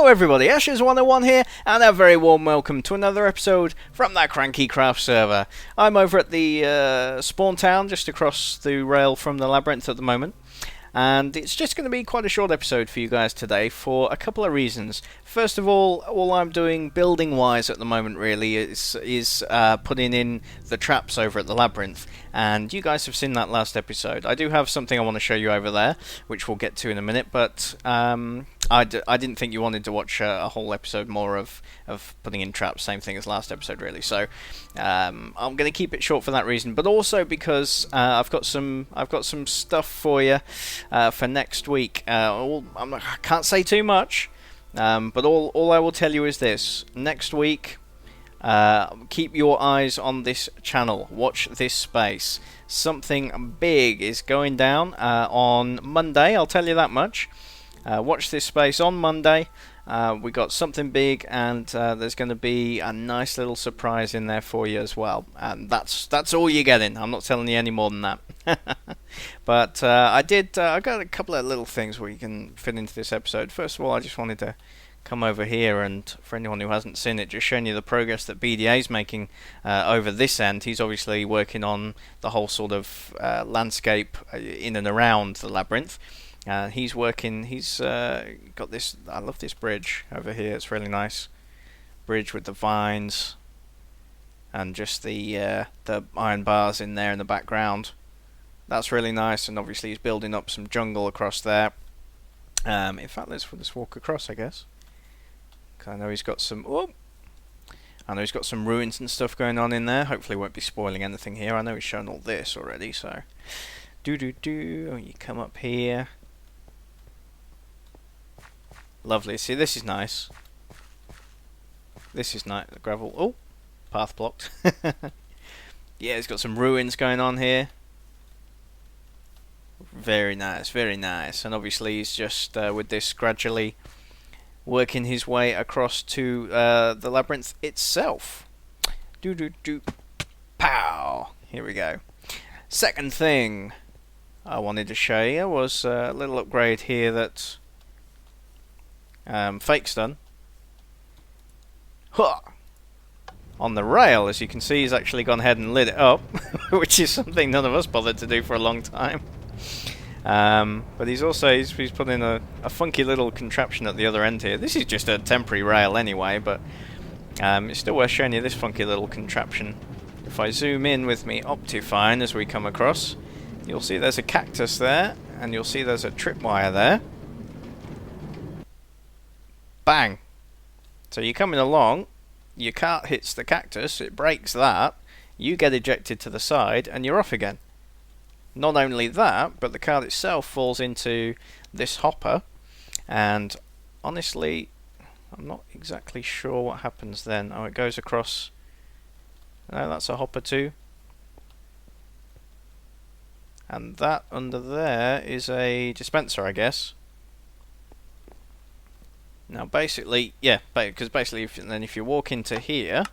Hello everybody, Ashes101 here, and a very warm welcome to another episode from that KrankyKraft server. I'm over at the spawn town, just across the rail from the Labyrinth at the moment. And it's just going to be quite a short episode for you guys today for a couple of reasons. First of all I'm doing building-wise at the moment really is putting in the traps over at the Labyrinth. And you guys have seen that last episode. I do have something I want to show you over there, which we'll get to in a minute, but I didn't think you wanted to watch a whole episode more of putting in traps, same thing as last episode really. So I'm going to keep it short for that reason, but also because I've got some stuff for you for next week. I can't say too much, but all I will tell you is this: next week, keep your eyes on this channel. Watch this space. Something big is going down on Monday. I'll tell you that much. Watch this space on Monday. We got something big, and there's going to be a nice little surprise in there for you as well. And that's all you're getting. I'm not telling you any more than that. But I got a couple of little things where you can fit into this episode. First of all, I just wanted to come over here, and for anyone who hasn't seen it, just showing you the progress that BDA's making over this end. He's obviously working on the whole sort of landscape in and around the Labyrinth. He's got this. I love this bridge over here. It's really nice. Bridge with the vines and just the iron bars in there in the background. That's really nice. And obviously he's building up some jungle across there. In fact, let's walk across, I guess. I know he's got some. I know he's got some ruins and stuff going on in there. Hopefully, won't be spoiling anything here. I know he's shown all this already. So, you come up here. Lovely. See, this is nice. This is nice. The gravel. Oh, path blocked. Yeah, he's got some ruins going on here. Very nice, very nice. And obviously, he's just with this gradually working his way across to the Labyrinth itself. Pow! Here we go. Second thing I wanted to show you was a little upgrade here that Fake's done. Huh! On the rail, as you can see, he's actually gone ahead and lit it up, which is something none of us bothered to do for a long time. But he's put in a funky little contraption at the other end here. This is just a temporary rail anyway, but it's still worth showing you this funky little contraption. If I zoom in with me Optifine as we come across, you'll see there's a cactus there, and you'll see there's a tripwire there. Bang! So you're coming along, your cart hits the cactus, it breaks that, you get ejected to the side, and you're off again. Not only that, but the card itself falls into this hopper, and honestly, I'm not exactly sure what happens then. Oh, it goes across. No, that's a hopper too. And that under there is a dispenser, I guess. Now, basically, yeah, because basically, if you walk into here,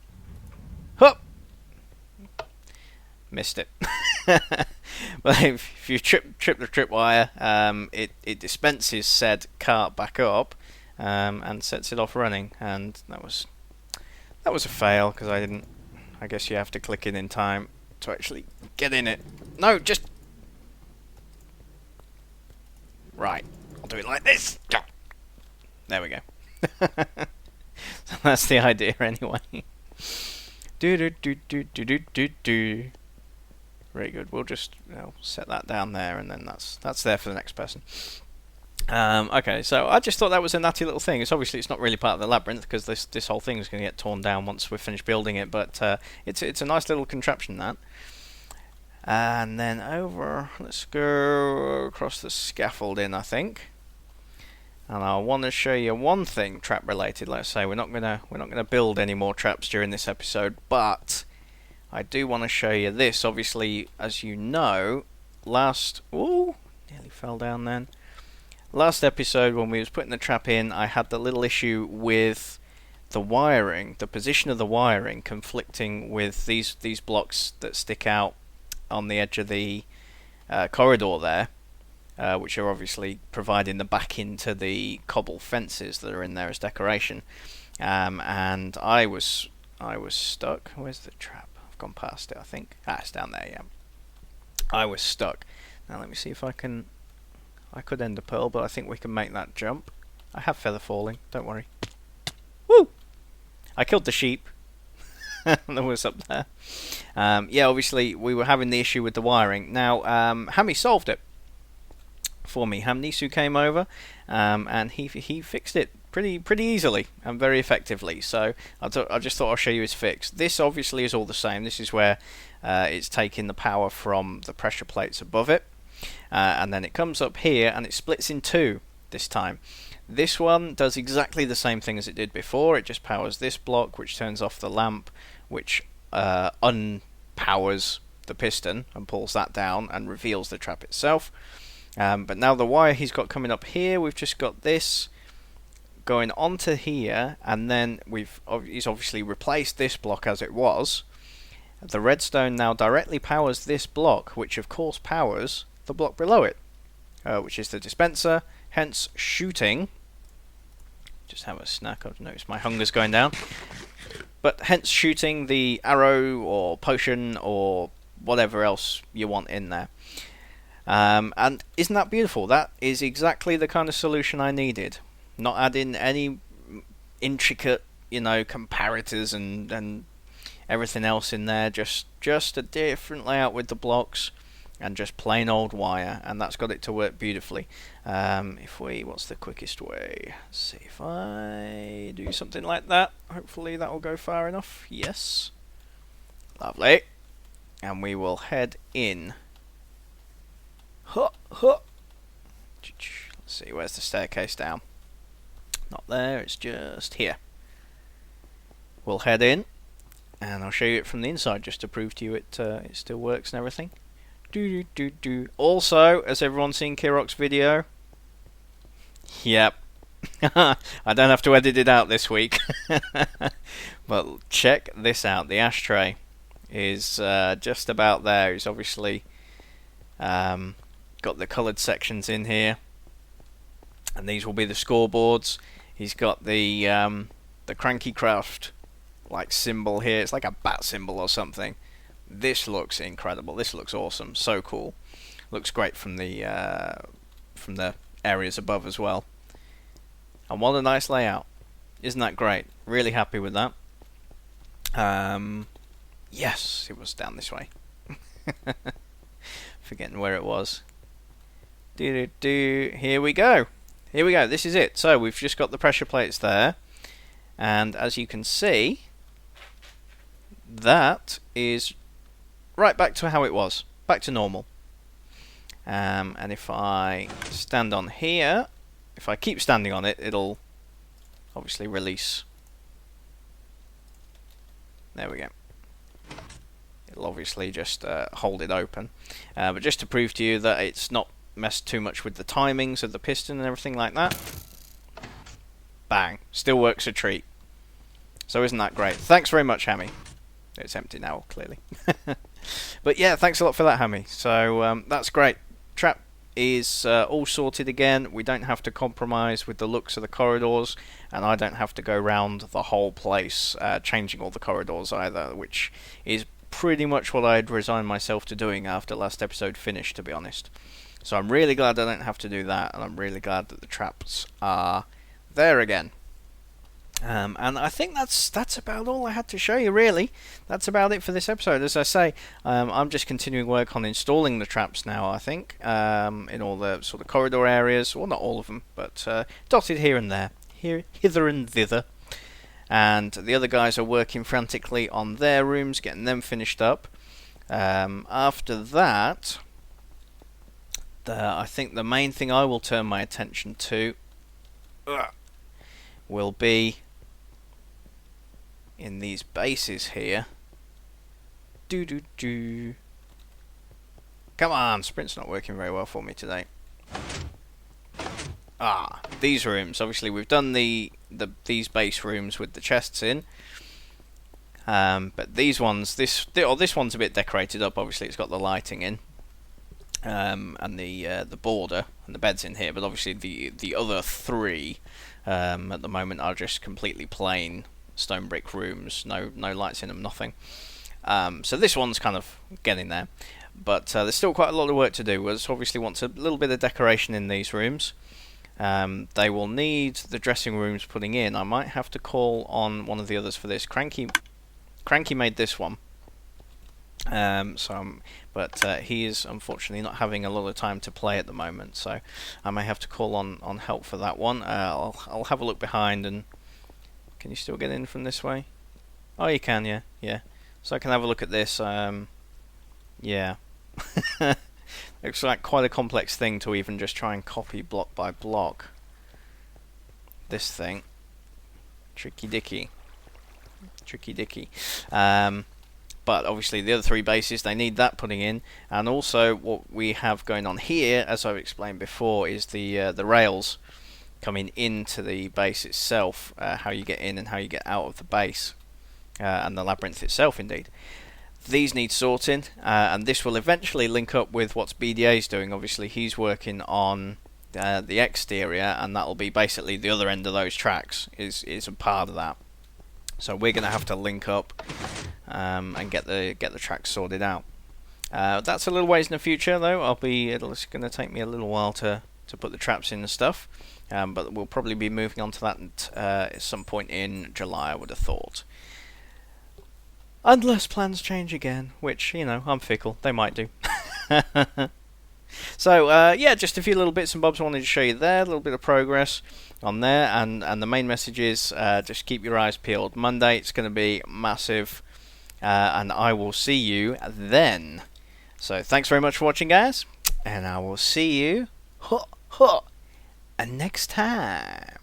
hop, missed it. But if you trip the tripwire, it dispenses said cart back up and sets it off running, and that was a fail because I guess you have to click it in time to actually get in it. No, just right. I'll do it like this. There we go. So that's the idea anyway. Very good. We'll just set that down there, and then that's there for the next person. Okay, so I just thought that was a nutty little thing. It's not really part of the Labyrinth because this whole thing is going to get torn down once we've finished building it. But it's a nice little contraption, that. And then over, let's go across the scaffolding, I think. And I want to show you one thing trap related. Let's say we're not gonna build any more traps during this episode, but I do want to show you this. Obviously, as you know, nearly fell down then. Last episode when we was putting the trap in, I had the little issue with the wiring, the position of the wiring conflicting with these blocks that stick out on the edge of the corridor there. which are obviously providing the back into the cobble fences that are in there as decoration. And I was stuck. Where's the trap? I've gone past it, I think. It's down there, yeah. I was stuck. Now let me see if I can... I could end a pearl, but I think we can make that jump. I have feather falling, don't worry. Woo! I killed the sheep. That was up there. Yeah, obviously we were having the issue with the wiring. Now, Hammy solved it for me. Hamnisu came over, and he fixed it pretty easily and very effectively. So I just thought I'll show you his fix. This obviously is all the same. This is where it's taking the power from the pressure plates above it, and then it comes up here and it splits in two this time. This one does exactly the same thing as it did before. It just powers this block, which turns off the lamp, which unpowers the piston and pulls that down and reveals the trap itself. But now the wire he's got coming up here, we've just got this going onto here, and then he's obviously replaced this block as it was. The redstone now directly powers this block, which of course powers the block below it, which is the dispenser, hence shooting. Just have a snack. I've noticed my hunger's going down. But hence shooting the arrow or potion or whatever else you want in there. And isn't that beautiful? That is exactly the kind of solution I needed. Not adding any intricate, comparators and everything else in there. Just a different layout with the blocks. And just plain old wire, and that's got it to work beautifully. What's the quickest way? Let's see if I do something like that. Hopefully that will go far enough. Yes. Lovely. And we will head in. Let's see, where's the staircase down? Not there, it's just here. We'll head in, and I'll show you it from the inside just to prove to you it still works and everything. Also, has everyone seen Kirok's video? Yep. I don't have to edit it out this week. But check this out. The ashtray is just about there. He's obviously got the coloured sections in here. And these will be the scoreboards. He's got the KrankyKraft symbol here. It's like a bat symbol or something. This looks incredible. This looks awesome. So cool. Looks great from the areas above as well. And what a nice layout. Isn't that great? Really happy with that. Yes, it was down this way. Forgetting where it was. Here we go. Here we go. This is it. So we've just got the pressure plates there. And as you can see, that is right back to how it was, back to normal. And if I stand on here, if I keep standing on it, it'll obviously release. There we go. It'll obviously just hold it open. But just to prove to you that it's not messed too much with the timings of the piston and everything like that. Bang. Still works a treat. So isn't that great? Thanks very much, Hammy. It's empty now, clearly. But yeah, thanks a lot for that, Hammy. So that's great. Trap is all sorted again. We don't have to compromise with the looks of the corridors, and I don't have to go round the whole place changing all the corridors either, which is pretty much what I'd resigned myself to doing after last episode finished, to be honest. So I'm really glad I don't have to do that, and I'm really glad that the traps are there again. And I think that's about all I had to show you, really. That's about it for this episode. As I say, I'm just continuing work on installing the traps now, I think, in all the sort of corridor areas. Well, not all of them, but dotted here and there, hither and thither. And the other guys are working frantically on their rooms, getting them finished up. After that, I think the main thing I will turn my attention to will be in these bases here. Come on, sprint's not working very well for me today. These rooms. Obviously, we've done these base rooms with the chests in. But these ones, this one's a bit decorated up. Obviously, it's got the lighting in. and the border and the bed's in here. But obviously the other three at the moment are just completely plain stone brick rooms, no lights in them, nothing. So this one's kind of getting there, but there's still quite a lot of work to do. We'll obviously want a little bit of decoration in these rooms. They will need the dressing rooms putting in. I might have to call on one of the others for this. Cranky made this one, but he is unfortunately not having a lot of time to play at the moment, so I may have to call on help for that one. I'll have a look behind. And can you still get in from this way? Oh, you can, yeah. So I can have a look at this. Yeah. Looks like quite a complex thing to even just try and copy block by block. This thing. Tricky dicky. But obviously the other three bases, they need that putting in. And also what we have going on here, as I've explained before, is the rails coming into the base itself. How you get in and how you get out of the base. And the labyrinth itself, indeed. These need sorting, and this will eventually link up with what BDA's doing. Obviously, he's working on the exterior, and that'll be basically the other end of those tracks. Is a part of that. So we're going to have to link up and get the tracks sorted out. That's a little ways in the future, though. It's going to take me a little while to put the traps in and stuff, but we'll probably be moving on to that at some point in July, I would have thought. Unless plans change again, which, I'm fickle. They might do. So, yeah, just a few little bits and bobs I wanted to show you there. A little bit of progress on there. And the main message is just keep your eyes peeled. Monday, it's going to be massive. And I will see you then. So, thanks very much for watching, guys. And I will see you next time.